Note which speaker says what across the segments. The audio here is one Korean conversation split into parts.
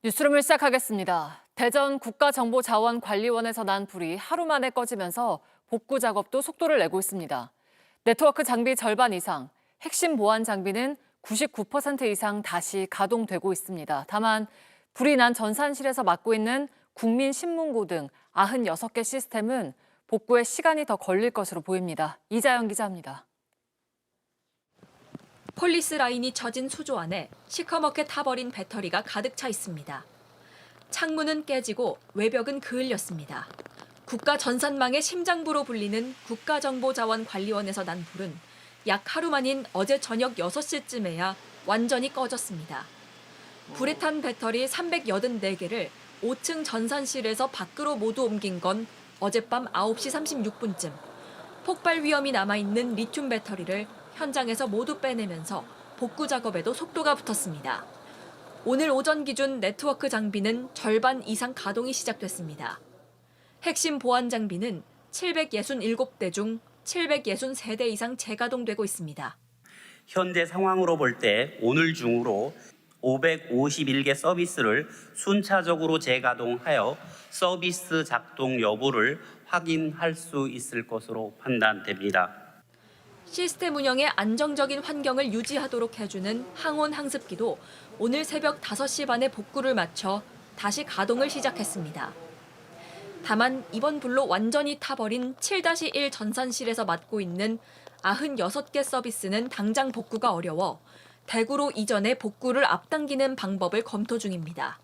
Speaker 1: 뉴스룸을 시작하겠습니다. 대전 국가정보자원관리원에서 난 불이 하루 만에 꺼지면서 복구 작업도 속도를 내고 있습니다. 네트워크 장비 절반 이상, 핵심 보안 장비는 99% 이상 다시 가동되고 있습니다. 다만 불이 난 전산실에서 맡고 있는 국민신문고 등 96개 시스템은 복구에 시간이 더 걸릴 것으로 보입니다. 이자연 기자입니다.
Speaker 2: 폴리스 라인이 쳐진 수조 안에 시커멓게 타버린 배터리가 가득 차 있습니다. 창문은 깨지고 외벽은 그을렸습니다. 국가 전산망의 심장부로 불리는 국가정보자원관리원에서 난 불은 약 하루 만인 어제 저녁 6시쯤에야 완전히 꺼졌습니다. 불에 탄 배터리 384개를 5층 전산실에서 밖으로 모두 옮긴 건 어젯밤 9시 36분쯤. 폭발 위험이 남아있는 리튬 배터리를 현장에서 모두 빼내면서 복구 작업에도 속도가 붙었습니다. 오늘 오전 기준 네트워크 장비는 절반 이상 가동이 시작됐습니다. 핵심 보안 장비는 767대 중 763대 이상 재가동되고 있습니다.
Speaker 3: 현재 상황으로 볼 때 오늘 중으로 551개 서비스를 순차적으로 재가동하여 서비스 작동 여부를 확인할 수 있을 것으로 판단됩니다.
Speaker 2: 시스템 운영에 안정적인 환경을 유지하도록 해주는 항온 항습기도 오늘 새벽 5시 반에 복구를 마쳐 다시 가동을 시작했습니다. 다만 이번 불로 완전히 타버린 7-1 전산실에서 맡고 있는 96개 서비스는 당장 복구가 어려워 대구로 이전해 복구를 앞당기는 방법을 검토 중입니다.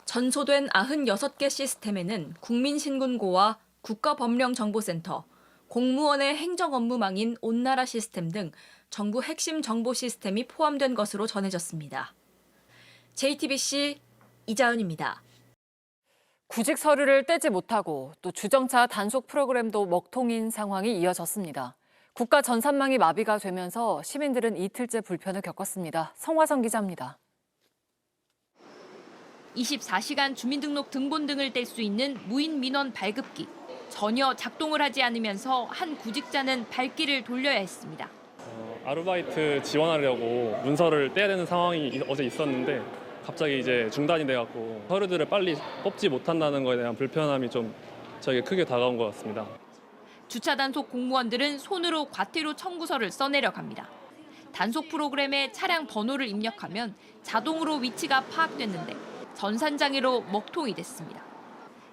Speaker 2: 전소된 96개 시스템에는 국민신문고와 국가법령정보센터, 공무원의 행정업무망인 온나라 시스템 등 정부 핵심 정보 시스템이 포함된 것으로 전해졌습니다. JTBC 이자연입니다.
Speaker 1: 구직 서류를 떼지 못하고 또 주정차 단속 프로그램도 먹통인 상황이 이어졌습니다. 국가 전산망이 마비가 되면서 시민들은 이틀째 불편을 겪었습니다. 성화성 기자입니다.
Speaker 4: 24시간 주민등록 등본 등을 뗄 수 있는 무인 민원 발급기. 전혀 작동을 하지 않으면서 한 구직자는 발길을 돌려야 했습니다.
Speaker 5: 아르바이트 지원하려고 문서를 떼야 되는 상황이 어제 있었는데 갑자기 이제 중단이 돼갖고 서류들을 빨리 뽑지 못한다는 거에 대한 불편함이 좀 저에게 크게 다가온 것 같습니다.
Speaker 4: 주차 단속 공무원들은 손으로 과태료 청구서를 써내려갑니다. 단속 프로그램에 차량 번호를 입력하면 자동으로 위치가 파악됐는데 전산장애로 먹통이 됐습니다.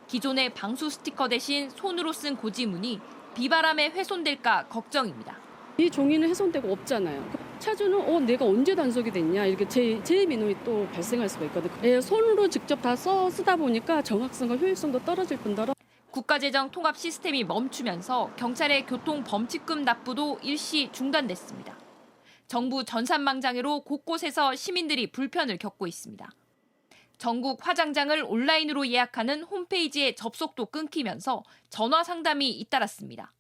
Speaker 4: 기존의 방수 스티커 대신 손으로 쓴 고지문이 비바람에 훼손될까 걱정입니다.
Speaker 6: 이 종이는 훼손되고 없잖아요. 차주는 내가 언제 단속이 됐냐 이렇게 제 민원이 또 발생할 수가 있거든요. 손으로 직접 다 쓰다 보니까 정확성과 효율성도 떨어질 뿐더러
Speaker 4: 국가재정 통합 시스템이 멈추면서 경찰의 교통 범칙금 납부도 일시 중단됐습니다. 정부 전산망 장애로 곳곳에서 시민들이 불편을 겪고 있습니다. 전국 화장장을 온라인으로 예약하는 홈페이지의 접속도 끊기면서 전화 상담이 잇따랐습니다.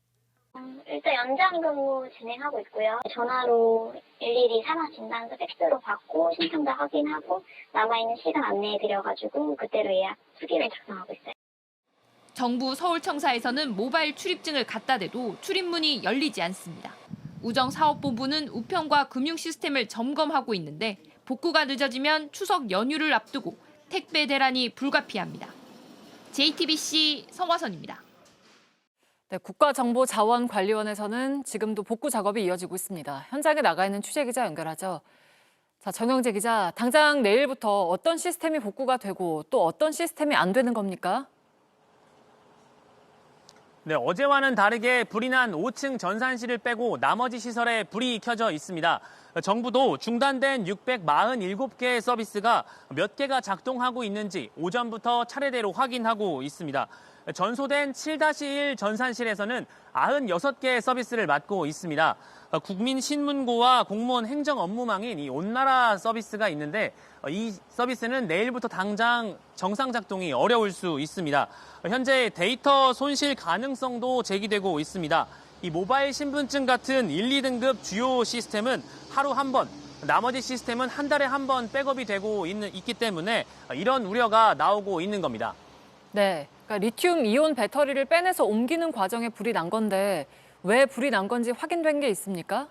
Speaker 7: 일단 연장 근무 진행하고 있고요. 전화로 일일이 산하 진단서 팩스로 받고 신청도 확인하고 남아있는 시간 안내해드려가지고 그대로 예약 수기를 작성하고 있어요.
Speaker 4: 정부 서울청사에서는 모바일 출입증을 갖다 대도 출입문이 열리지 않습니다. 우정사업본부는 우편과 금융 시스템을 점검하고 있는데 복구가 늦어지면 추석 연휴를 앞두고 택배 대란이 불가피합니다. JTBC 성화선입니다.
Speaker 1: 네, 국가정보자원관리원에서는 지금도 복구 작업이 이어지고 있습니다. 현장에 나가 있는 취재기자 연결하죠. 자, 정영재 기자, 당장 내일부터 어떤 시스템이 복구가 되고 또 어떤 시스템이 안 되는 겁니까?
Speaker 8: 네, 어제와는 다르게 불이 난 5층 전산실을 빼고 나머지 시설에 불이 켜져 있습니다. 정부도 중단된 647개의 서비스가 몇 개가 작동하고 있는지 오전부터 차례대로 확인하고 있습니다. 전소된 7-1 전산실에서는 96개의 서비스를 맡고 있습니다. 국민신문고와 공무원 행정업무망인 이 온나라 서비스가 있는데 이 서비스는 내일부터 당장 정상 작동이 어려울 수 있습니다. 현재 데이터 손실 가능성도 제기되고 있습니다. 이 모바일 신분증 같은 1, 2등급 주요 시스템은 하루 한 번, 나머지 시스템은 한 달에 한 번 백업이 되고 있기 때문에 이런 우려가 나오고 있는 겁니다.
Speaker 1: 네, 그러니까 리튬 이온 배터리를 빼내서 옮기는 과정에 불이 난 건데 왜 불이 난 건지 확인된 게 있습니까?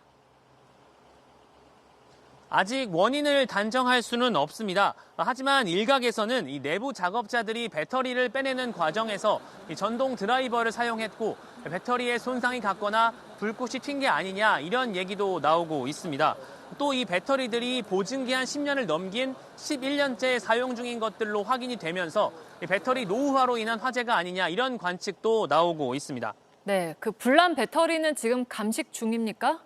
Speaker 8: 아직 원인을 단정할 수는 없습니다. 하지만 일각에서는 이 내부 작업자들이 배터리를 빼내는 과정에서 이 전동 드라이버를 사용했고 배터리에 손상이 갔거나 불꽃이 튄 게 아니냐 이런 얘기도 나오고 있습니다. 또 이 배터리들이 보증기한 10년을 넘긴 11년째 사용 중인 것들로 확인이 되면서 이 배터리 노후화로 인한 화재가 아니냐 이런 관측도 나오고 있습니다.
Speaker 1: 네, 그 불난 배터리는 지금 감식 중입니까?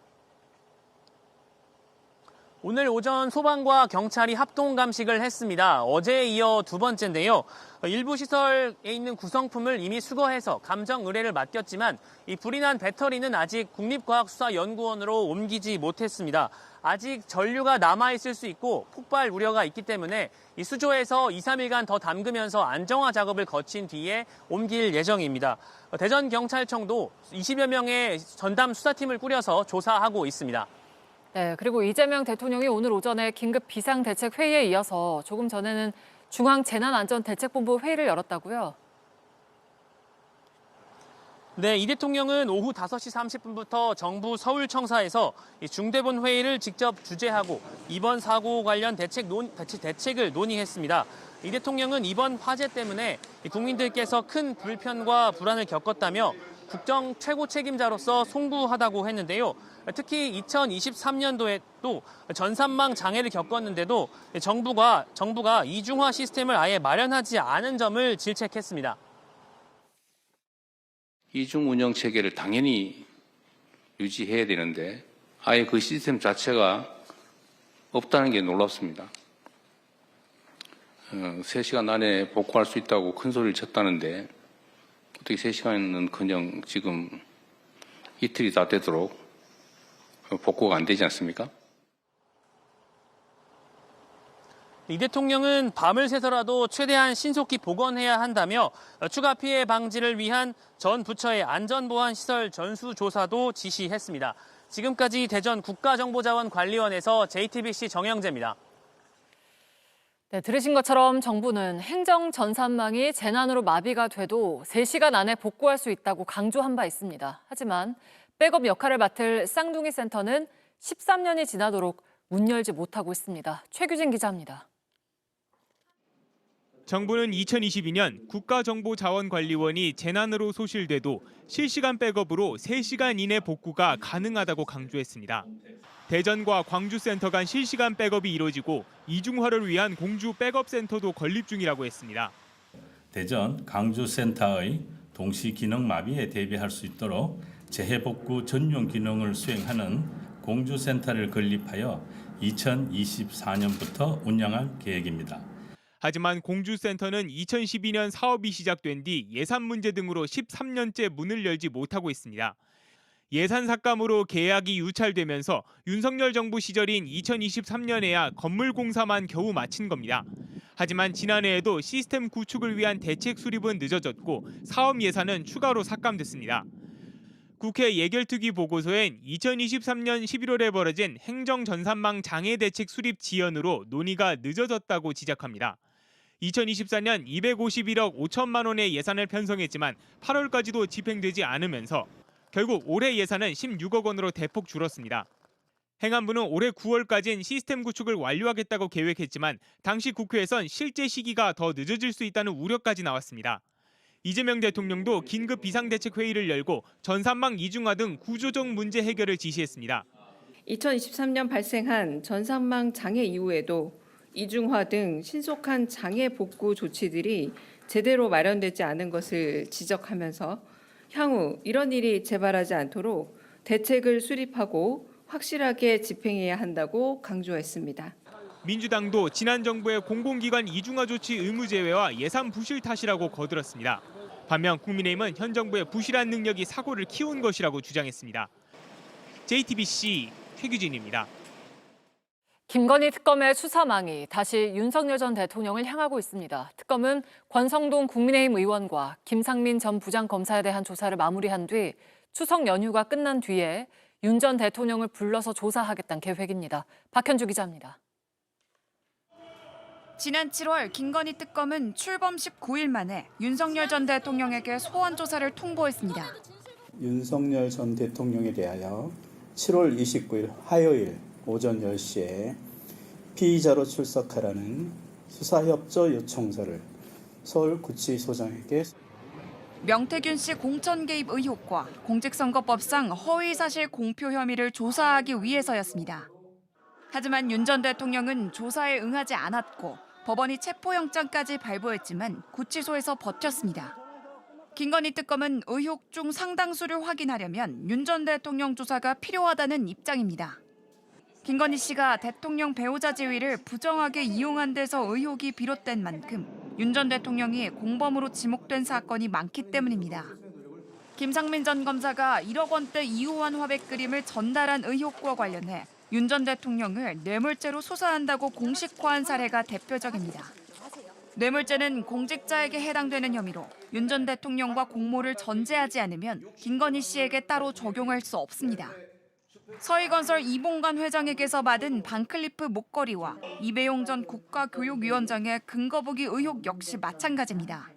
Speaker 8: 오늘 오전 소방과 경찰이 합동 감식을 했습니다. 어제에 이어 두 번째인데요. 일부 시설에 있는 구성품을 이미 수거해서 감정 의뢰를 맡겼지만 이 불이 난 배터리는 아직 국립과학수사연구원으로 옮기지 못했습니다. 아직 전류가 남아있을 수 있고 폭발 우려가 있기 때문에 이 수조에서 2, 3일간 더 담그면서 안정화 작업을 거친 뒤에 옮길 예정입니다. 대전경찰청도 20여 명의 전담 수사팀을 꾸려서 조사하고 있습니다.
Speaker 1: 네, 그리고 이재명 대통령이 오늘 오전에 긴급 비상대책회의에 이어서 조금 전에는 중앙재난안전대책본부 회의를 열었다고요?
Speaker 8: 네, 이 대통령은 오후 5시 30분부터 정부 서울청사에서 중대본 회의를 직접 주재하고 이번 사고 관련 대책을 논의했습니다. 이 대통령은 이번 화재 때문에 국민들께서 큰 불편과 불안을 겪었다며 국정 최고 책임자로서 송구하다고 했는데요. 특히 2023년도에 또 전산망 장애를 겪었는데도 정부가 이중화 시스템을 아예 마련하지 않은 점을 질책했습니다.
Speaker 9: 이중 운영 체계를 당연히 유지해야 되는데 아예 그 시스템 자체가 없다는 게 놀랍습니다. 3시간 안에 복구할 수 있다고 큰 소리를 쳤다는데 어떻게 3시간은커녕 지금 이틀이 다 되도록 복구가 안 되지 않습니까?
Speaker 8: 이 대통령은 밤을 새서라도 최대한 신속히 복원해야 한다며 추가 피해 방지를 위한 전 부처의 안전보안시설 전수조사도 지시했습니다. 지금까지 대전 국가정보자원관리원에서 JTBC 정영재입니다.
Speaker 1: 네, 들으신 것처럼 정부는 행정 전산망이 재난으로 마비가 돼도 3시간 안에 복구할 수 있다고 강조한 바 있습니다. 하지만 백업 역할을 맡을 쌍둥이 센터는 13년이 지나도록 문 열지 못하고 있습니다. 최규진 기자입니다.
Speaker 10: 정부는 2022년 국가정보자원관리원이 재난으로 소실돼도 실시간 백업으로 3시간 이내 복구가 가능하다고 강조했습니다. 대전과 광주센터 간 실시간 백업이 이루어지고 이중화를 위한 공주 백업센터도 건립 중이라고 했습니다.
Speaker 11: 대전, 광주센터의 동시 기능 마비에 대비할 수 있도록 재해복구 전용 기능을 수행하는 공주센터를 건립하여 2024년부터 운영할 계획입니다.
Speaker 10: 하지만 공주센터는 2012년 사업이 시작된 뒤 예산 문제 등으로 13년째 문을 열지 못하고 있습니다. 예산 삭감으로 계약이 유찰되면서 윤석열 정부 시절인 2023년에야 건물 공사만 겨우 마친 겁니다. 하지만 지난해에도 시스템 구축을 위한 대책 수립은 늦어졌고 사업 예산은 추가로 삭감됐습니다. 국회 예결특위 보고서엔 2023년 11월에 벌어진 행정전산망 장애 대책 수립 지연으로 논의가 늦어졌다고 지적합니다. 2024년 251억 5천만 원의 예산을 편성했지만 8월까지도 집행되지 않으면서 결국 올해 예산은 16억 원으로 대폭 줄었습니다. 행안부는 올해 9월까지는 시스템 구축을 완료하겠다고 계획했지만 당시 국회에선 실제 시기가 더 늦어질 수 있다는 우려까지 나왔습니다. 이재명 대통령도 긴급 비상대책회의를 열고 전산망 이중화 등 구조적 문제 해결을 지시했습니다.
Speaker 12: 2023년 발생한 전산망 장애 이후에도 이중화 등 신속한 장애 복구 조치들이 제대로 마련되지 않은 것을 지적하면서 향후 이런 일이 재발하지 않도록 대책을 수립하고 확실하게 집행해야 한다고 강조했습니다.
Speaker 10: 민주당도 지난 정부의 공공기관 이중화 조치 의무 제외와 예산 부실 탓이라고 거들었습니다. 반면 국민의힘은 현 정부의 부실한 능력이 사고를 키운 것이라고 주장했습니다. JTBC 최규진입니다.
Speaker 1: 김건희 특검의 수사망이 다시 윤석열 전 대통령을 향하고 있습니다. 특검은 권성동 국민의힘 의원과 김상민 전 부장검사에 대한 조사를 마무리한 뒤 추석 연휴가 끝난 뒤에 윤 전 대통령을 불러서 조사하겠다는 계획입니다. 박현주 기자입니다.
Speaker 13: 지난 7월 김건희 특검은 출범 19일 만에 윤석열 전 대통령에게 소환 조사를 통보했습니다.
Speaker 14: 윤석열 전 대통령에 대하여 7월 29일 화요일 오전 10시에 피의자로 출석하라는 수사협조 요청서를 서울구치소장에게
Speaker 13: 명태균 씨 공천 개입 의혹과 공직선거법상 허위사실 공표 혐의를 조사하기 위해서였습니다. 하지만 윤 전 대통령은 조사에 응하지 않았고 법원이 체포영장까지 발부했지만 구치소에서 버텼습니다. 김건희 특검은 의혹 중 상당수를 확인하려면 윤 전 대통령 조사가 필요하다는 입장입니다. 김건희 씨가 대통령 배우자 지위를 부정하게 이용한 데서 의혹이 비롯된 만큼 윤 전 대통령이 공범으로 지목된 사건이 많기 때문입니다. 김상민 전 검사가 1억 원대 이호환 화백 그림을 전달한 의혹과 관련해 윤 전 대통령을 뇌물죄로 수사한다고 공식화한 사례가 대표적입니다. 뇌물죄는 공직자에게 해당되는 혐의로 윤 전 대통령과 공모를 전제하지 않으면 김건희 씨에게 따로 적용할 수 없습니다. 서희건설 이봉관 회장에게서 받은 반클리프 목걸이와 이배용 전 국가교육위원장의 근거부기 의혹 역시 마찬가지입니다.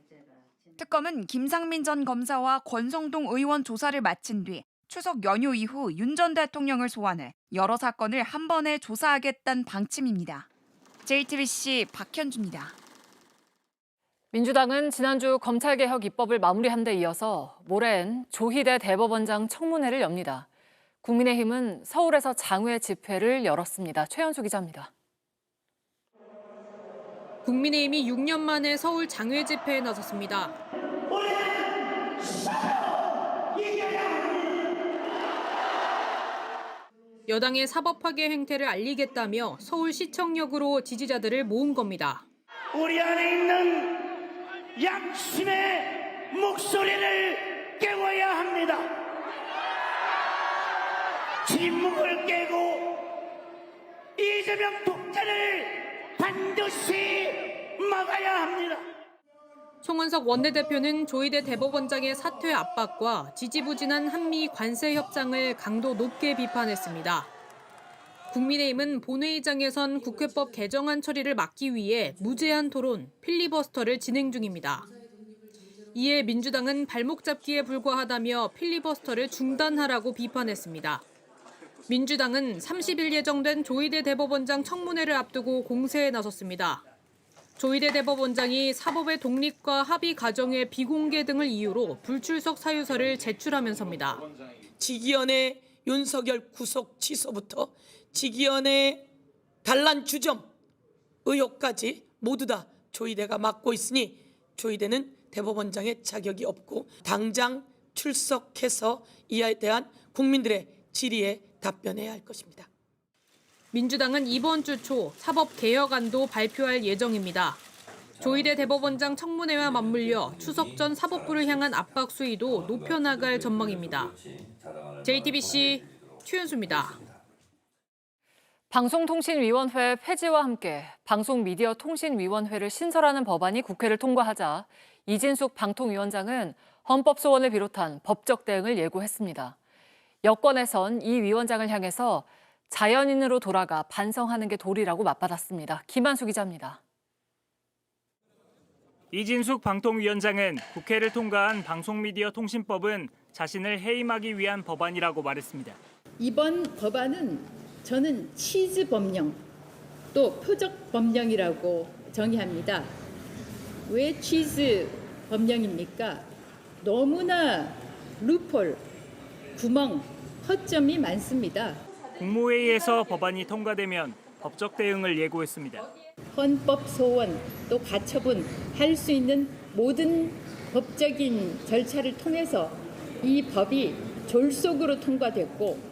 Speaker 13: 특검은 김상민 전 검사와 권성동 의원 조사를 마친 뒤 추석 연휴 이후 윤 전 대통령을 소환해 여러 사건을 한 번에 조사하겠다는 방침입니다. JTBC 박현주입니다.
Speaker 1: 민주당은 지난주 검찰개혁 입법을 마무리한 데 이어서 모레엔 조희대 대법원장 청문회를 엽니다. 국민의힘은 서울에서 장외 집회를 열었습니다. 최연수 기자입니다.
Speaker 15: 국민의힘이 6년 만에 서울 장외 집회에 나섰습니다. 여당의 사법 파괴 행태를 알리겠다며 서울시청역으로 지지자들을 모은 겁니다.
Speaker 16: 우리 안에 있는 양심의 목소리를 깨워야 합니다. 침묵을 깨고 이재명 독재를 반드시 막아야 합니다.
Speaker 15: 송원석 원내대표는 조희대 대법원장의 사퇴 압박과 지지부진한 한미 관세 협상을 강도 높게 비판했습니다. 국민의힘은 본회의장에선 국회법 개정안 처리를 막기 위해 무제한 토론, 필리버스터를 진행 중입니다. 이에 민주당은 발목 잡기에 불과하다며 필리버스터를 중단하라고 비판했습니다. 민주당은 30일 예정된 조희대 대법원장 청문회를 앞두고 공세에 나섰습니다. 조희대 대법원장이 사법의 독립과 합의 과정의 비공개 등을 이유로 불출석 사유서를 제출하면서입니다.
Speaker 17: 지기현의 윤석열 구속 취소부터 지기현의 단란 주점 의혹까지 모두 다 조희대가 맡고 있으니 조희대는 대법원장의 자격이 없고 당장 출석해서 이에 대한 국민들의 질의에 답변해야 할 것입니다.
Speaker 15: 민주당은 이번 주 초 사법개혁안도 발표할 예정입니다. 조희대 대법원장 청문회와 맞물려 추석 전 사법부를 향한 압박 수위도 높여나갈 전망입니다. JTBC 최연수입니다.
Speaker 1: 방송통신위원회 폐지와 함께 방송미디어통신위원회를 신설하는 법안이 국회를 통과하자 이진숙 방통위원장은 헌법소원을 비롯한 법적 대응을 예고했습니다. 여권에선 이 위원장을 향해서 자연인으로 돌아가 반성하는 게 도리라고 맞받았습니다. 김한수 기자입니다.
Speaker 18: 이진숙 방통위원장은 국회를 통과한 방송미디어통신법은 자신을 해임하기 위한 법안이라고 말했습니다.
Speaker 19: 이번 법안은 저는 치즈 법령, 또 표적 법령이라고 정의합니다. 왜 치즈 법령입니까? 너무나 루폴, 구멍, 허점이 많습니다.
Speaker 18: 국무회의에서 법안이 통과되면 법적 대응을 예고했습니다.
Speaker 19: 헌법 소원 또 가처분 할 수 있는 모든 법적인 절차를 통해서 이 법이 졸속으로 통과됐고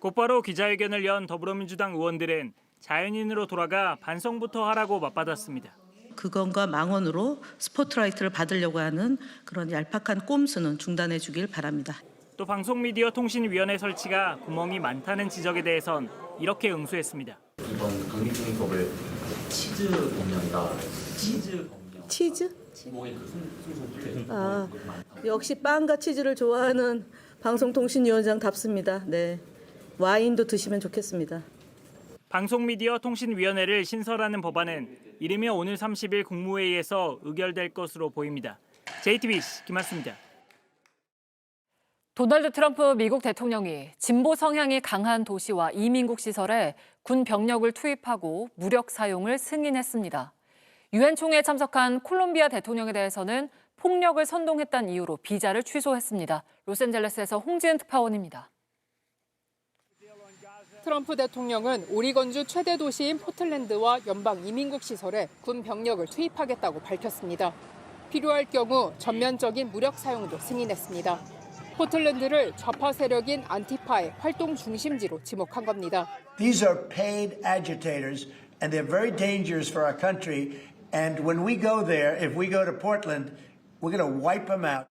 Speaker 18: 곧바로 기자회견을 연 더불어민주당 의원들은 자연인으로 돌아가 반성부터 하라고 맞받았습니다.
Speaker 20: 그건과 망언으로 스포트라이트를 받으려고 하는 그런 얄팍한 꼼수는 중단해 주길 바랍니다.
Speaker 18: 또 방송미디어통신위원회 설치가 구멍이 많다는 지적에 대해선 이렇게 응수했습니다.
Speaker 21: 이번 강력통법을 치즈 법령이다. 치즈 법령.
Speaker 22: 치즈? 아, 역시 빵과 치즈를 좋아하는 방송통신위원장답습니다. 네, 와인도 드시면 좋겠습니다.
Speaker 18: 방송미디어통신위원회를 신설하는 법안은 이르면 오늘 30일 국무회의에서 의결될 것으로 보입니다. JTBC 김한수입니다.
Speaker 1: 도널드 트럼프 미국 대통령이 진보 성향이 강한 도시와 이민국 시설에 군 병력을 투입하고 무력 사용을 승인했습니다. 유엔 총회에 참석한 콜롬비아 대통령에 대해서는 폭력을 선동했다는 이유로 비자를 취소했습니다. 로스앤젤레스에서 홍지은 특파원입니다.
Speaker 15: 트럼프 대통령은 오리건주 최대 도시인 포틀랜드와 연방 이민국 시설에 군 병력을 투입하겠다고 밝혔습니다. 필요할 경우 전면적인 무력 사용도 승인했습니다. 포틀랜드를 좌파 세력인 안티파의 활동 중심지로 지목한 겁니다.
Speaker 16: These are paid agitators and they're very dangerous for our country. And when we go there, if we go to Portland, we're going to wipe them out.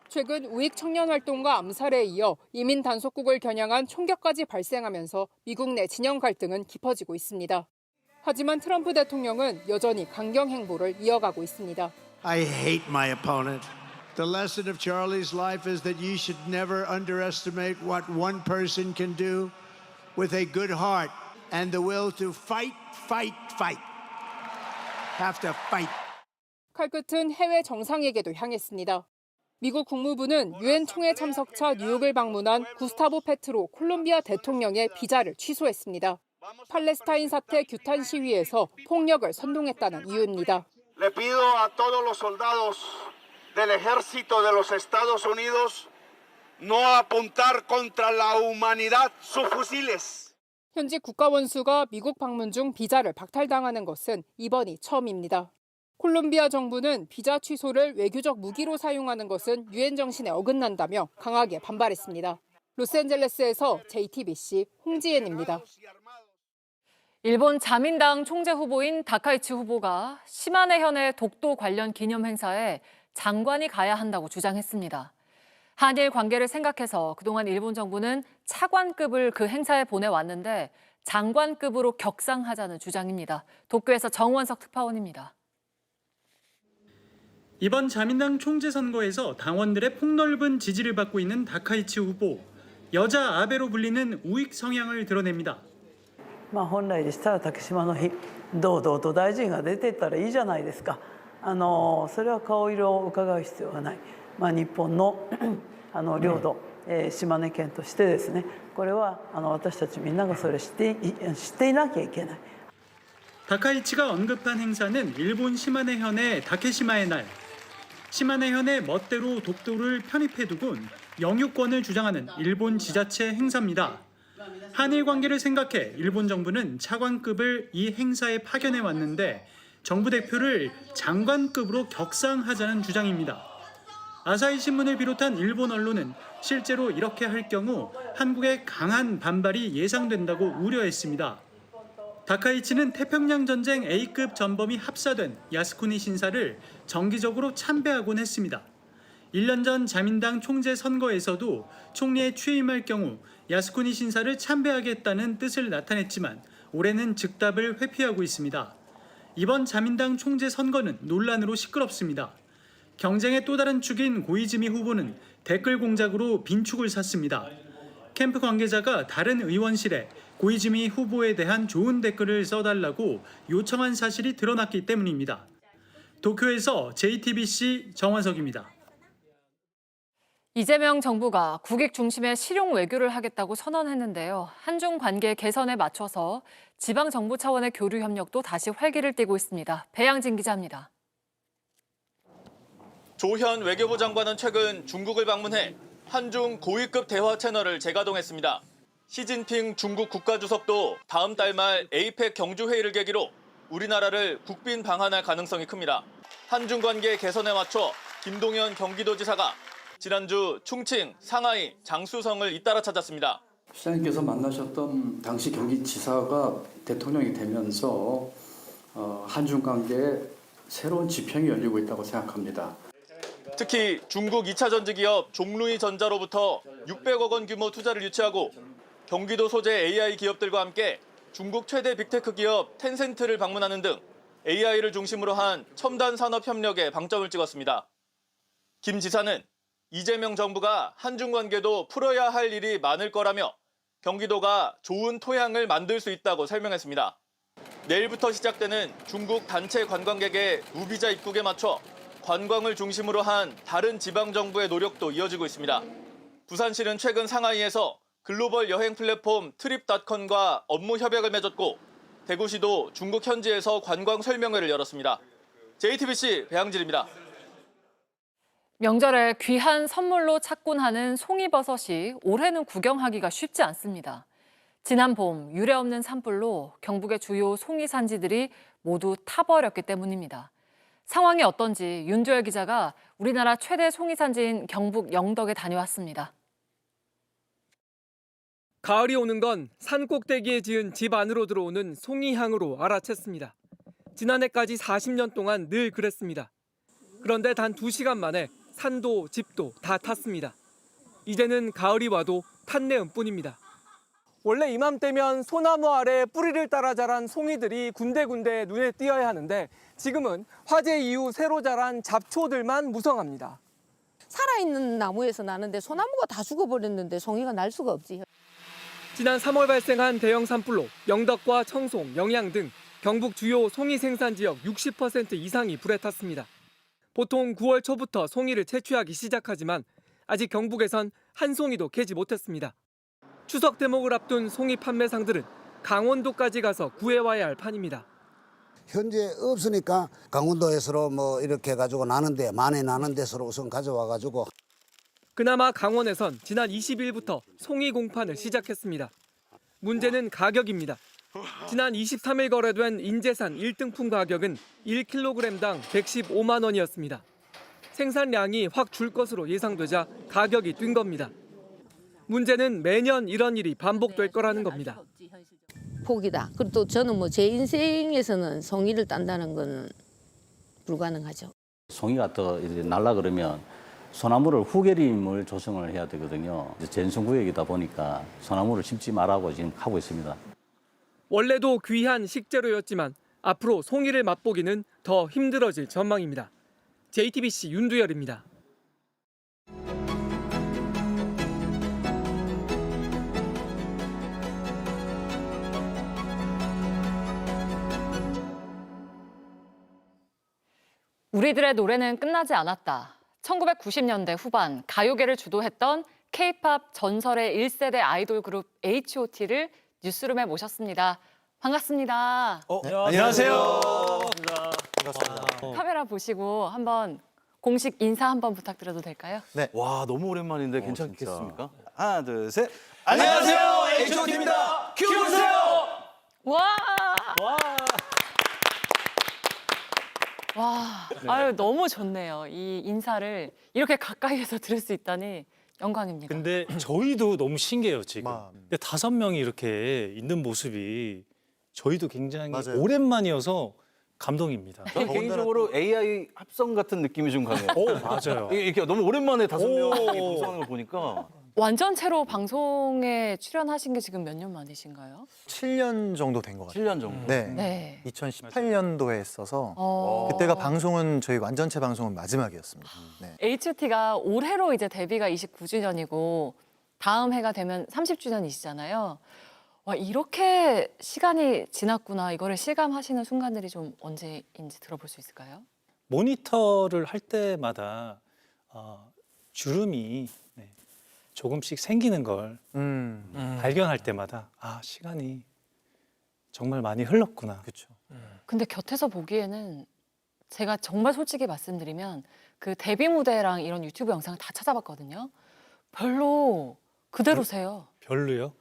Speaker 15: 최근 우익 청년 활동과 암살에 이어 이민 단속국을 겨냥한 총격까지 발생하면서 미국 내 진영 갈등은 깊어지고 있습니다. 하지만 트럼프 대통령은 여전히 강경 행보를 이어가고 있습니다.
Speaker 2: I hate my opponent. The lesson of Charlie's life is that you should never underestimate what one person can do with a good heart and the will to fight, fight, fight. Have to fight.
Speaker 15: 칼끝은 해외 정상에게도 향했습니다. 미국 국무부는 유엔 총회 참석차 뉴욕을 방문한 구스타보 페트로 콜롬비아 대통령의 비자를 취소했습니다. 팔레스타인 사태 규탄 시위에서 폭력을 선동했다는 이유입니다.
Speaker 3: Le pido a todos los soldados del ejército de los Estados Unidos no apuntar contra la humanidad sus fusiles.
Speaker 15: 현지 국가원수가 미국 방문 중 비자를 박탈당하는 것은 이번이 처음입니다. 콜롬비아 정부는 비자 취소를 외교적 무기로 사용하는 것은 유엔 정신에 어긋난다며 강하게 반발했습니다. 로스앤젤레스에서 JTBC 홍지은입니다.
Speaker 1: 일본 자민당 총재 후보인 다카이치 후보가 시마네 현의 독도 관련 기념 행사에 장관이 가야 한다고 주장했습니다. 한일 관계를 생각해서 그동안 일본 정부는 차관급을 그 행사에 보내왔는데 장관급으로 격상하자는 주장입니다. 도쿄에서 정원석 특파원입니다.
Speaker 23: 이번 자민당 총재 선거에서 당원들의 폭넓은 지지를 받고 있는 다카이치 후보, 여자 아베로 불리는 우익 성향을 드러냅니다.
Speaker 24: 本来でしたら竹島の日堂々と大臣が出てったらいいじゃないですか。それは顔色を伺う必要がない。日本の領土、島根県としてですね、これは私たちみんながそれを知っていなきゃいけない。
Speaker 23: 다카이치가 언급한 행사는 일본 시마네현의 다케시마의 날. 시마네현의 멋대로 독도를 편입해두곤 영유권을 주장하는 일본 지자체 행사입니다. 한일 관계를 생각해 일본 정부는 차관급을 이 행사에 파견해 왔는데 정부 대표를 장관급으로 격상하자는 주장입니다. 아사히 신문을 비롯한 일본 언론은 실제로 이렇게 할 경우 한국의 강한 반발이 예상된다고 우려했습니다. 다카이치는 태평양 전쟁 A급 전범이 합사된 야스쿠니 신사를 정기적으로 참배하곤 했습니다. 1년 전 자민당 총재 선거에서도 총리에 취임할 경우 야스쿠니 신사를 참배하겠다는 뜻을 나타냈지만 올해는 즉답을 회피하고 있습니다. 이번 자민당 총재 선거는 논란으로 시끄럽습니다. 경쟁의 또 다른 축인 고이즈미 후보는 댓글 공작으로 빈축을 샀습니다. 캠프 관계자가 다른 의원실에 고이즈미 후보에 대한 좋은 댓글을 써달라고 요청한 사실이 드러났기 때문입니다. 도쿄에서 JTBC 정원석입니다.
Speaker 1: 이재명 정부가 국익 중심의 실용 외교를 하겠다고 선언했는데요. 한중 관계 개선에 맞춰서 지방 정부 차원의 교류 협력도 다시 활기를 띠고 있습니다. 배양진 기자입니다.
Speaker 25: 조현 외교부 장관은 최근 중국을 방문해 한중 고위급 대화 채널을 재가동했습니다. 시진핑 중국 국가주석도 다음 달 말 에이펙 경주회의를 계기로 우리나라를 국빈 방한할 가능성이 큽니다. 한중 관계 개선에 맞춰 김동연 경기도지사가 지난주 충칭, 상하이, 장쑤성을 잇따라 찾았습니다.
Speaker 26: 시장님께서 만나셨던 당시 경기지사가 대통령이 되면서 한중 관계에 새로운 지평이 열리고 있다고 생각합니다.
Speaker 25: 특히 중국 2차 전지기업 종루이 전자로부터 600억 원 규모 투자를 유치하고 경기도 소재 AI 기업들과 함께 중국 최대 빅테크 기업 텐센트를 방문하는 등 AI를 중심으로 한 첨단 산업 협력에 방점을 찍었습니다. 김 지사는 이재명 정부가 한중 관계도 풀어야 할 일이 많을 거라며 경기도가 좋은 토양을 만들 수 있다고 설명했습니다. 내일부터 시작되는 중국 단체 관광객의 무비자 입국에 맞춰 관광을 중심으로 한 다른 지방정부의 노력도 이어지고 있습니다. 부산시는 최근 상하이에서 글로벌 여행 플랫폼 트립닷컴과 업무 협약을 맺었고 대구시도 중국 현지에서 관광 설명회를 열었습니다. JTBC 배양질입니다.
Speaker 1: 명절에 귀한 선물로 찾곤 하는 송이버섯이 올해는 구경하기가 쉽지 않습니다. 지난 봄 유례없는 산불로 경북의 주요 송이 산지들이 모두 타버렸기 때문입니다. 상황이 어떤지 윤조열 기자가 우리나라 최대 송이 산지인 경북 영덕에 다녀왔습니다.
Speaker 4: 가을이 오는 건 산 꼭대기에 지은 집 안으로 들어오는 송이향으로 알아챘습니다. 지난해까지 40년 동안 늘 그랬습니다. 그런데 단 2시간 만에 산도 집도 다 탔습니다. 이제는 가을이 와도 탄내음뿐입니다. 원래 이맘때면 소나무 아래 뿌리를 따라 자란 송이들이 군데군데 눈에 띄어야 하는데 지금은 화재 이후 새로 자란 잡초들만 무성합니다.
Speaker 5: 살아있는 나무에서 나는데 소나무가 다 죽어버렸는데 송이가 날 수가 없지.
Speaker 4: 지난 3월 발생한 대형 산불로 영덕과 청송, 영양 등 경북 주요 송이 생산 지역 60% 이상이 불에 탔습니다. 보통 9월 초부터 송이를 채취하기 시작하지만 아직 경북에선 한 송이도 캐지 못했습니다. 추석 대목을 앞둔 송이 판매상들은 강원도까지 가서 구해와야 할 판입니다.
Speaker 6: 현재 없으니까 강원도에서 뭐 이렇게 가지고 나는데 많이 나는 데서로 우선 가져와 가지고.
Speaker 4: 그나마 강원에선 지난 20일부터 송이 공판을 시작했습니다. 문제는 가격입니다. 지난 23일 거래된 인제산 1등품 가격은 1kg당 115만 원이었습니다. 생산량이 확 줄 것으로 예상되자 가격이 뛴 겁니다. 문제는 매년 이런 일이 반복될 거라는 겁니다.
Speaker 5: 포기다. 그리고 또 저는 뭐 제 인생에서는 송이를 딴다는 건 불가능하죠.
Speaker 7: 송이가 또 이제 날라 그러면 소나무를 후계림을 조성을 해야 되거든요. 전송구역이다 보니까 소나무를 심지 말라고 지금 하고 있습니다.
Speaker 4: 원래도 귀한 식재료였지만 앞으로 송이를 맛보기는 더 힘들어질 전망입니다. JTBC 윤두열입니다.
Speaker 1: 우리들의 노래는 끝나지 않았다. 1990년대 후반 가요계를 주도했던 K-팝 전설의 1세대 아이돌 그룹 H.O.T를 뉴스룸에 모셨습니다. 반갑습니다.
Speaker 8: 네, 안녕하세요. 반갑습니다.
Speaker 1: 카메라 보시고 한번 공식 인사 한번 부탁드려도 될까요?
Speaker 8: 네. 와, 너무 오랜만인데 괜찮겠습니까? 하나, 둘, 셋.
Speaker 9: 안녕하세요. H.O.T입니다. 큐 주세요.
Speaker 1: 와! 아유, 너무 좋네요. 이 인사를 이렇게 가까이에서 들을 수 있다니 영광입니다.
Speaker 27: 근데 저희도 너무 신기해요, 지금. 근데 5명이 이렇게 있는 모습이 저희도 굉장히
Speaker 8: 맞아요.
Speaker 27: 오랜만이어서 감동입니다.
Speaker 8: 저 개인적으로 AI 합성 같은 느낌이 좀 강해요.
Speaker 27: 맞아요.
Speaker 8: 이렇게 너무 오랜만에 5명이 구성하는 걸 보니까.
Speaker 1: 완전체로 방송에 출연하신 게 지금 몇 년 만이신가요?
Speaker 8: 7년 정도 된 것 같아요.
Speaker 7: 7년 정도.
Speaker 1: 네.
Speaker 8: 2018년도에 했어서 그때가 방송은 저희 완전체 방송은 마지막이었습니다. 네.
Speaker 1: H.O.T가 올해로 이제 데뷔가 29주년이고 다음 해가 되면 30주년이시잖아요. 와, 이렇게 시간이 지났구나. 이거를 실감하시는 순간들이 좀 언제인지 들어볼 수 있을까요?
Speaker 27: 모니터를 할 때마다 주름이 조금씩 생기는 걸 발견할 때마다 시간이 정말 많이 흘렀구나.
Speaker 8: 그렇죠.
Speaker 1: 근데 곁에서 보기에는 제가 정말 솔직히 말씀드리면 그 데뷔 무대랑 이런 유튜브 영상을 다 찾아봤거든요. 별로 그대로세요.
Speaker 27: 별로요?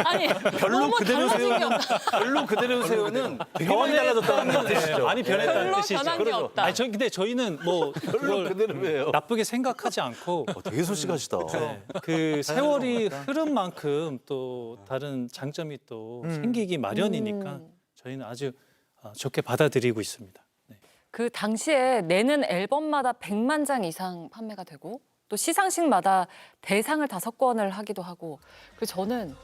Speaker 1: 아니,
Speaker 8: 별로
Speaker 1: 너무
Speaker 8: 그대로세요는
Speaker 1: 달라진 게 없다.
Speaker 8: 별로 그대로세요는 되게 많이 달라졌다는 뜻이죠.
Speaker 27: 많이 변했다는
Speaker 1: 별로
Speaker 27: 뜻이죠.
Speaker 1: 변한 게 없다.
Speaker 27: 아니, 근데 저희는 뭐 그걸
Speaker 8: 그대로예요.
Speaker 27: 나쁘게 생각하지 않고
Speaker 8: 되게 솔직하시다.
Speaker 27: 그 세월이 흐른 만큼 또 다른 장점이 또 생기기 마련이니까 저희는 아주 좋게 받아들이고 있습니다.
Speaker 1: 그 당시에 내는 앨범마다 100만 장 이상 판매가 되고 또 시상식마다 대상을 5건을 하기도 하고 그래서 저는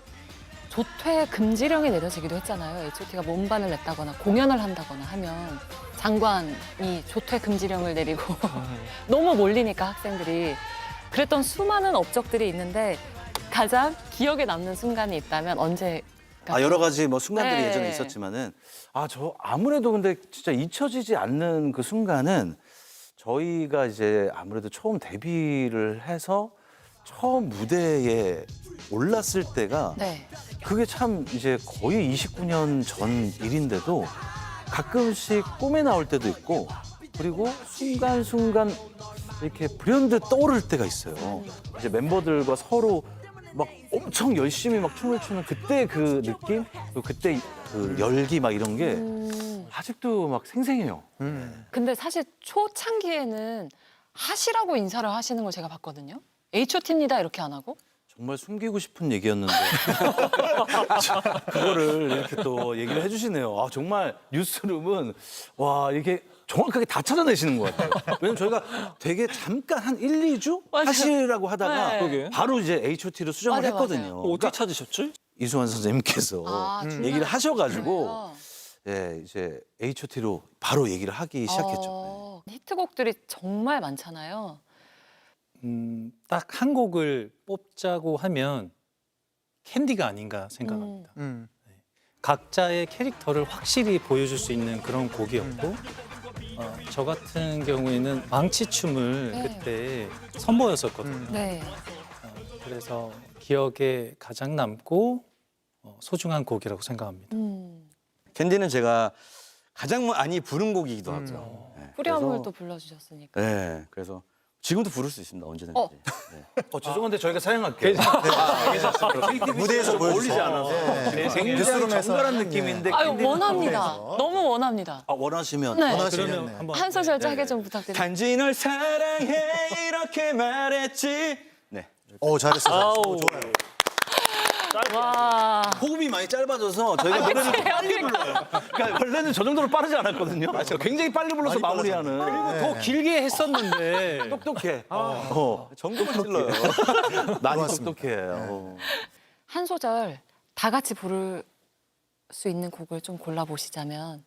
Speaker 1: 조퇴 금지령이 내려지기도 했잖아요. H.O.T가 몸반을 냈다거나 공연을 한다거나 하면 장관이 조퇴 금지령을 내리고 너무 몰리니까 학생들이 그랬던 수많은 업적들이 있는데 가장 기억에 남는 순간이 있다면 언제?
Speaker 8: 여러 가지 뭐 순간들이
Speaker 1: 네.
Speaker 8: 예전에 있었지만은 저 아무래도 근데 진짜 잊혀지지 않는 그 순간은 저희가 이제 아무래도 처음 데뷔를 해서
Speaker 10: 처음 무대에 올랐을 때가
Speaker 1: 네.
Speaker 10: 그게 참 이제 거의 29년 전 일인데도 가끔씩 꿈에 나올 때도 있고 그리고 순간순간 이렇게 불현듯 떠오를 때가 있어요. 이제 멤버들과 서로 막 엄청 열심히 막 춤을 추는 그때 그 느낌, 또 그때 그 열기 막 이런 게 아직도 막 생생해요.
Speaker 1: 근데 사실 초창기에는 하시라고 인사를 하시는 걸 제가 봤거든요. H.O.T입니다 이렇게 안 하고.
Speaker 10: 정말 숨기고 싶은 얘기였는데 그거를 이렇게 또 얘기를 해주시네요. 아, 정말 뉴스룸은 와 이렇게 정확하게 다 찾아내시는 것 같아요. 왜냐면 저희가 되게 잠깐 한 1, 2주 하시라고 하다가
Speaker 1: 네.
Speaker 10: 바로 이제 H.O.T로 수정을
Speaker 1: 맞아요,
Speaker 10: 했거든요.
Speaker 1: 맞아요.
Speaker 10: 그러니까
Speaker 4: 어떻게 찾으셨지?
Speaker 10: 이수환 선생님께서 얘기를 하셔가지고 예, 이제 H.O.T로 바로 얘기를 하기 시작했죠.
Speaker 1: 히트곡들이 정말 많잖아요.
Speaker 27: 딱 한 곡을 뽑자고 하면 캔디가 아닌가 생각합니다. 네. 각자의 캐릭터를 확실히 보여줄 수 있는 그런 곡이었고 저 같은 경우에는 망치춤을
Speaker 1: 네.
Speaker 27: 그때 선보였었거든요.
Speaker 1: 네.
Speaker 27: 그래서 기억에 가장 남고 소중한 곡이라고 생각합니다.
Speaker 11: 캔디는 제가 가장 많이 부른 곡이기도 하고. 네,
Speaker 1: 후렴을 불러주셨으니까.
Speaker 11: 네, 그래서 지금도 부를 수 있습니다. 언제든지. 네.
Speaker 10: 죄송한데 저희가 사용할게요.
Speaker 8: 무대에서
Speaker 10: 어울리지 않아서 굉장히 정갈한 느낌인데
Speaker 1: 아유 원합니다. 너무 원합니다.
Speaker 10: 아, 원하시면
Speaker 1: 네.
Speaker 10: 그러면 한번
Speaker 1: 한 소절 짜게 좀 부탁드립니다.
Speaker 11: 단지 널 사랑해 이렇게 말했지. 네.
Speaker 8: 잘했어. 좋아요.
Speaker 1: 와.
Speaker 10: 호흡이 많이 짧아져서 저희가 노래를 좀 빨리 불러요. 그러니까 원래는 저 정도로 빠르지 않았거든요. 굉장히 빨리 불러서 마무리하는.
Speaker 27: 그리고 더 길게 했었는데
Speaker 10: 똑똑해.
Speaker 11: 정말 찔러요.
Speaker 10: 많이 똑똑해요.
Speaker 1: 한 소절 다 같이 부를 수 있는 곡을 좀 골라 보시자면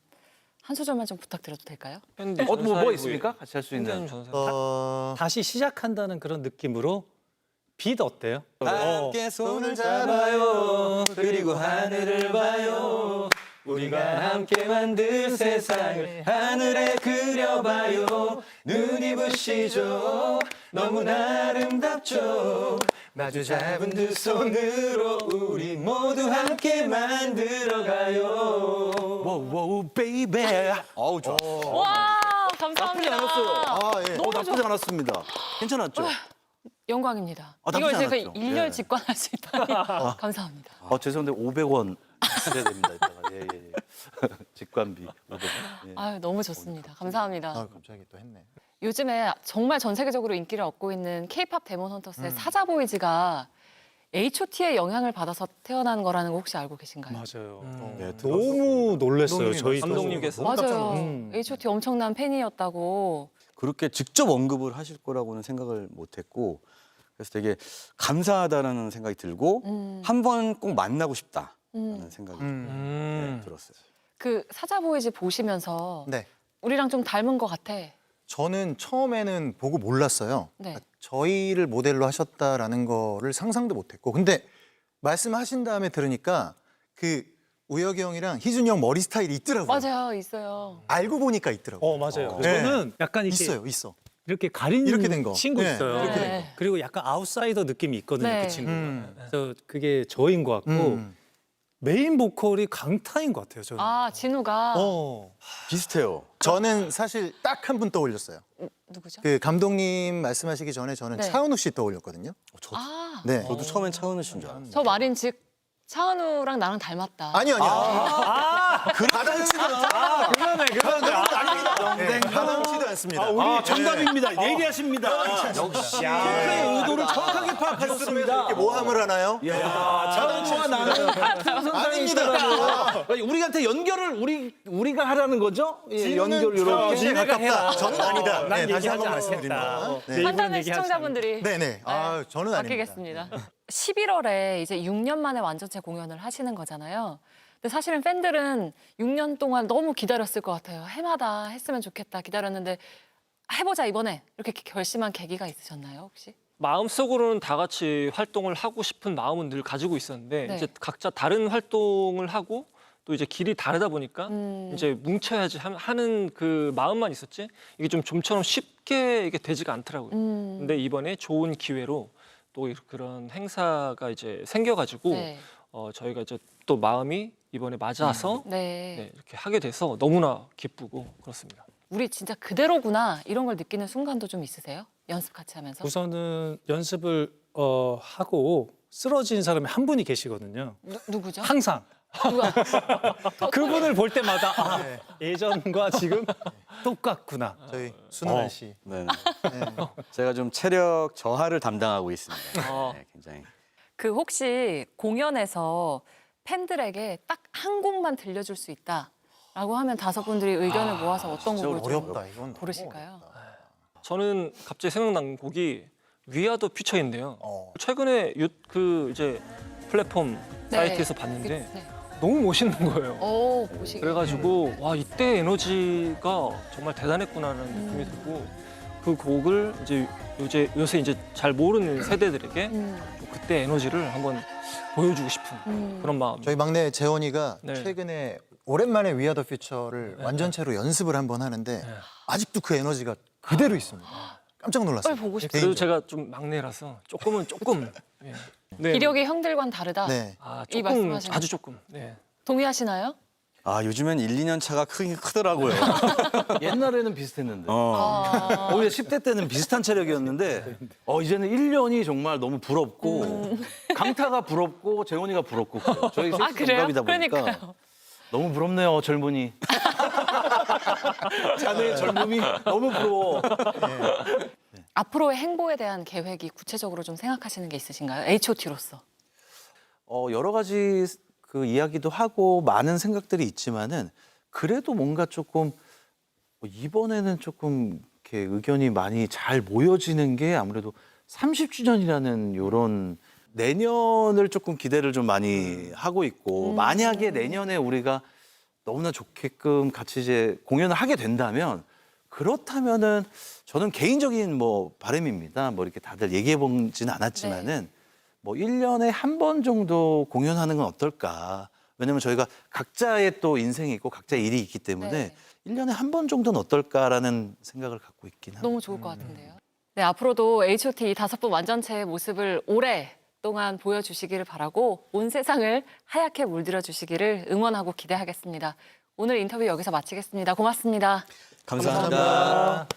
Speaker 1: 한 소절만 좀 부탁드려도 될까요?
Speaker 10: 뭐 있습니까? 같이 할 수 있는.
Speaker 27: 다시 시작한다는 그런 느낌으로 빛 어때요?
Speaker 11: 함께 손을 잡아요. 그리고 하늘을 봐요. 우리가 함께 만들 세상을 하늘에 그려봐요. 눈이 부시죠. 너무나 아름답죠. 마주 잡은 두 손으로 우리 모두 함께 만들어가요.
Speaker 10: 워우 베이베.
Speaker 11: 어우 좋아.
Speaker 1: 와
Speaker 10: 나쁘지
Speaker 1: 감사합니다.
Speaker 10: 않았어요.
Speaker 1: 너무
Speaker 10: 나쁘지 않았습니다. 괜찮았죠?
Speaker 1: 영광입니다.
Speaker 10: 나쁘지
Speaker 1: 이걸 제가
Speaker 10: 않았죠.
Speaker 1: 일렬
Speaker 10: 예.
Speaker 1: 직관할 수 있다니 감사합니다.
Speaker 10: 죄송한데 500원 드려야 됩니다. 이따가. 예. 직관비 500원. 예.
Speaker 1: 아유 너무 좋습니다. 감사합니다.
Speaker 8: 갑자기 또 했네.
Speaker 1: 요즘에 정말 전 세계적으로 인기를 얻고 있는 K-팝 데몬 헌터스의 사자보이즈가 H.O.T의 영향을 받아서 태어난 거라는 거 혹시 알고 계신가요?
Speaker 27: 맞아요.
Speaker 11: 네,
Speaker 27: 너무 놀랐어요. 저희
Speaker 4: 감독님께서.
Speaker 1: 맞아요. H.O.T 엄청난 팬이었다고.
Speaker 11: 그렇게 직접 언급을 하실 거라고는 생각을 못했고 그래서 되게 감사하다라는 생각이 들고 한 번 꼭 만나고 싶다라는 생각이 들었어요.
Speaker 1: 그 사자보이즈 보시면서
Speaker 8: 네.
Speaker 1: 우리랑 좀 닮은 것 같아.
Speaker 8: 저는 처음에는 보고 몰랐어요.
Speaker 1: 네.
Speaker 8: 저희를 모델로 하셨다라는 거를 상상도 못했고, 근데 말씀하신 다음에 들으니까 그 우혁이 형이랑 희준이 형 머리 스타일이 있더라고요.
Speaker 1: 맞아요, 있어요.
Speaker 8: 알고 보니까 있더라고요.
Speaker 27: 맞아요.
Speaker 8: 네.
Speaker 27: 저는 약간 이렇게
Speaker 8: 있어.
Speaker 27: 이렇게 가린
Speaker 8: 이렇게 된 거.
Speaker 27: 친구
Speaker 8: 네,
Speaker 27: 있어요.
Speaker 8: 이렇게
Speaker 1: 된 거.
Speaker 27: 그리고 약간 아웃사이더 느낌이 있거든요,
Speaker 1: 네.
Speaker 27: 그 친구가. 그래서 그게 저인 것 같고 메인 보컬이 강타인 것 같아요, 저는.
Speaker 1: 아, 진우가.
Speaker 11: 비슷해요.
Speaker 8: 저는 사실 딱 한 분 떠올렸어요.
Speaker 1: 누구죠?
Speaker 8: 그 감독님 말씀하시기 전에 저는
Speaker 1: 네.
Speaker 8: 차은우 씨 떠올렸거든요.
Speaker 1: 아,
Speaker 8: 네.
Speaker 11: 저도 처음엔 차은우 씨인 줄 알았어요.
Speaker 1: 저 말인 즉 차은우랑 나랑 닮았다.
Speaker 8: 아니요. 가당치도
Speaker 27: 그러네.
Speaker 8: 가당치도 않습니다.
Speaker 10: 우리 정답입니다. 예리하십니다. 역시 토크의 의도를 정확하게 파악하셨습니다.
Speaker 8: 이렇게 모함을 하나요?
Speaker 10: 차은우와 나는 같은 선상에 있더라고요. 우리한테 연결을 우리가 하라는 거죠? 예, 연결 이렇게.
Speaker 8: 니네가 가깝다. 저는 아니다.
Speaker 27: 난
Speaker 8: 다시 한번
Speaker 27: 얘기하지
Speaker 8: 말씀드립니다. 네.
Speaker 1: 판단은 시청자분들이
Speaker 8: 네네. 저는 아닙니다.
Speaker 1: 맡기겠습니다. 11월에 이제 6년 만에 완전체 공연을 하시는 거잖아요. 근데 사실은 팬들은 6년 동안 너무 기다렸을 것 같아요. 해마다 했으면 좋겠다 기다렸는데 해보자 이번에 이렇게 결심한 계기가 있으셨나요 혹시?
Speaker 4: 마음속으로는 다 같이 활동을 하고 싶은 마음은 늘 가지고 있었는데
Speaker 1: 네.
Speaker 4: 이제 각자 다른 활동을 하고 또 이제 길이 다르다 보니까 이제 뭉쳐야지 하는 그 마음만 있었지 이게 좀처럼 쉽게 이게 되지가 않더라고요. 근데 이번에 좋은 기회로 또 그런 행사가 이제 생겨가지고
Speaker 1: 네.
Speaker 4: 저희가 이제 또 마음이 이번에 맞아서
Speaker 1: 네.
Speaker 4: 이렇게 하게 돼서 너무나 기쁘고 그렇습니다.
Speaker 1: 우리 진짜 그대로구나 이런 걸 느끼는 순간도 좀 있으세요? 연습 같이 하면서?
Speaker 27: 우선은 연습을 하고 쓰러진 사람이 한 분이 계시거든요.
Speaker 1: 누구죠?
Speaker 27: 항상.
Speaker 1: 누가?
Speaker 27: 그분을 볼 때마다 예전과 지금 똑같구나.
Speaker 8: 저희 순환 씨.
Speaker 11: 네. 제가 좀 체력 저하를 담당하고 있습니다. 네, 굉장히.
Speaker 1: 그 혹시 공연에서 팬들에게 딱 한 곡만 들려줄 수 있다라고 하면 5분들이 의견을 모아서 어떤 곡을 좀
Speaker 8: 어렵다 이건.
Speaker 1: 고르실까요?
Speaker 4: 저는 갑자기 생각난 곡이 위아더 퓨처인데요. 최근에 이제 플랫폼
Speaker 1: 네.
Speaker 4: 사이트에서 봤는데
Speaker 1: 네.
Speaker 4: 너무 멋있는 거예요.
Speaker 1: 오, 보시게.
Speaker 4: 그래가지고 와 이때 에너지가 정말 대단했구나라는 느낌이 들고 그 곡을 이제 요새 이제 잘 모르는 세대들에게 그때 에너지를 한번 보여주고 싶은 그런 마음.
Speaker 8: 저희 막내 재원이가
Speaker 4: 네.
Speaker 8: 최근에 오랜만에 We Are the Future를 완전체로 연습을 한번 하는데 아직도 그 에너지가 그대로 있습니다. 깜짝 놀랐어요.
Speaker 1: 보고 싶어요.
Speaker 4: 그래도 제가 좀 막내라서 조금 예. 네.
Speaker 1: 기력이 형들과는 다르다.
Speaker 8: 네.
Speaker 1: 이
Speaker 4: 조금
Speaker 1: 말씀하시는
Speaker 4: 아주 조금. 네.
Speaker 1: 동의하시나요?
Speaker 11: 요즘엔 1, 2년 차가 크긴 크더라고요.
Speaker 10: 옛날에는 비슷했는데.
Speaker 1: 아.
Speaker 10: 오히려 10대 때는 비슷한 체력이었는데 이제는 1년이 정말 너무 부럽고 강타가 부럽고 재원이가 부럽고 그래요. 저희 셋이
Speaker 1: 그래요?
Speaker 10: 동갑이다 보니까
Speaker 1: 그러니까요.
Speaker 10: 너무 부럽네요, 젊은이. 자네의 젊음이 너무 부러워.
Speaker 1: 앞으로의 행보에 대한 계획이 구체적으로 좀 생각하시는 게 있으신가요? H.O.T로서.
Speaker 10: 여러 가지 그 이야기도 하고 많은 생각들이 있지만은 그래도 뭔가 조금 이번에는 조금 이렇게 의견이 많이 잘 모여지는 게 아무래도 30주년이라는 요런 내년을 조금 기대를 좀 많이 하고 있고 만약에 내년에 우리가 너무나 좋게끔 같이 이제 공연을 하게 된다면 그렇다면은 저는 개인적인 바람입니다. 이렇게 다들 얘기해 보지는 않았지만은 뭐 1년에 한 번 정도 공연하는 건 어떨까? 왜냐면 저희가 각자의 또 인생이 있고 각자의 일이 있기 때문에 1년에 한 번 정도는 어떨까라는 생각을 갖고 있긴 합니다.
Speaker 1: 너무 좋을 것 같은데요. 네, 앞으로도 H.O.T 5분 완전체의 모습을 오랫동안 보여주시기를 바라고 온 세상을 하얗게 물들여 주시기를 응원하고 기대하겠습니다. 오늘 인터뷰 여기서 마치겠습니다. 고맙습니다.
Speaker 11: 감사합니다.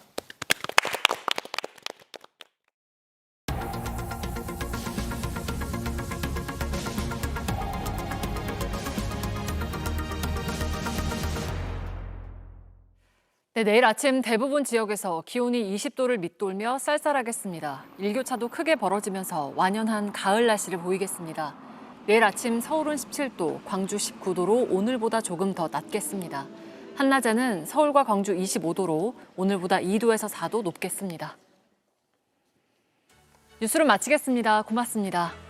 Speaker 1: 네, 내일 아침 대부분 지역에서 기온이 20도를 밑돌며 쌀쌀하겠습니다. 일교차도 크게 벌어지면서 완연한 가을 날씨를 보이겠습니다. 내일 아침 서울은 17도, 광주 19도로 오늘보다 조금 더 낮겠습니다. 한낮에는 서울과 광주 25도로 오늘보다 2도에서 4도 높겠습니다. 뉴스를 마치겠습니다. 고맙습니다.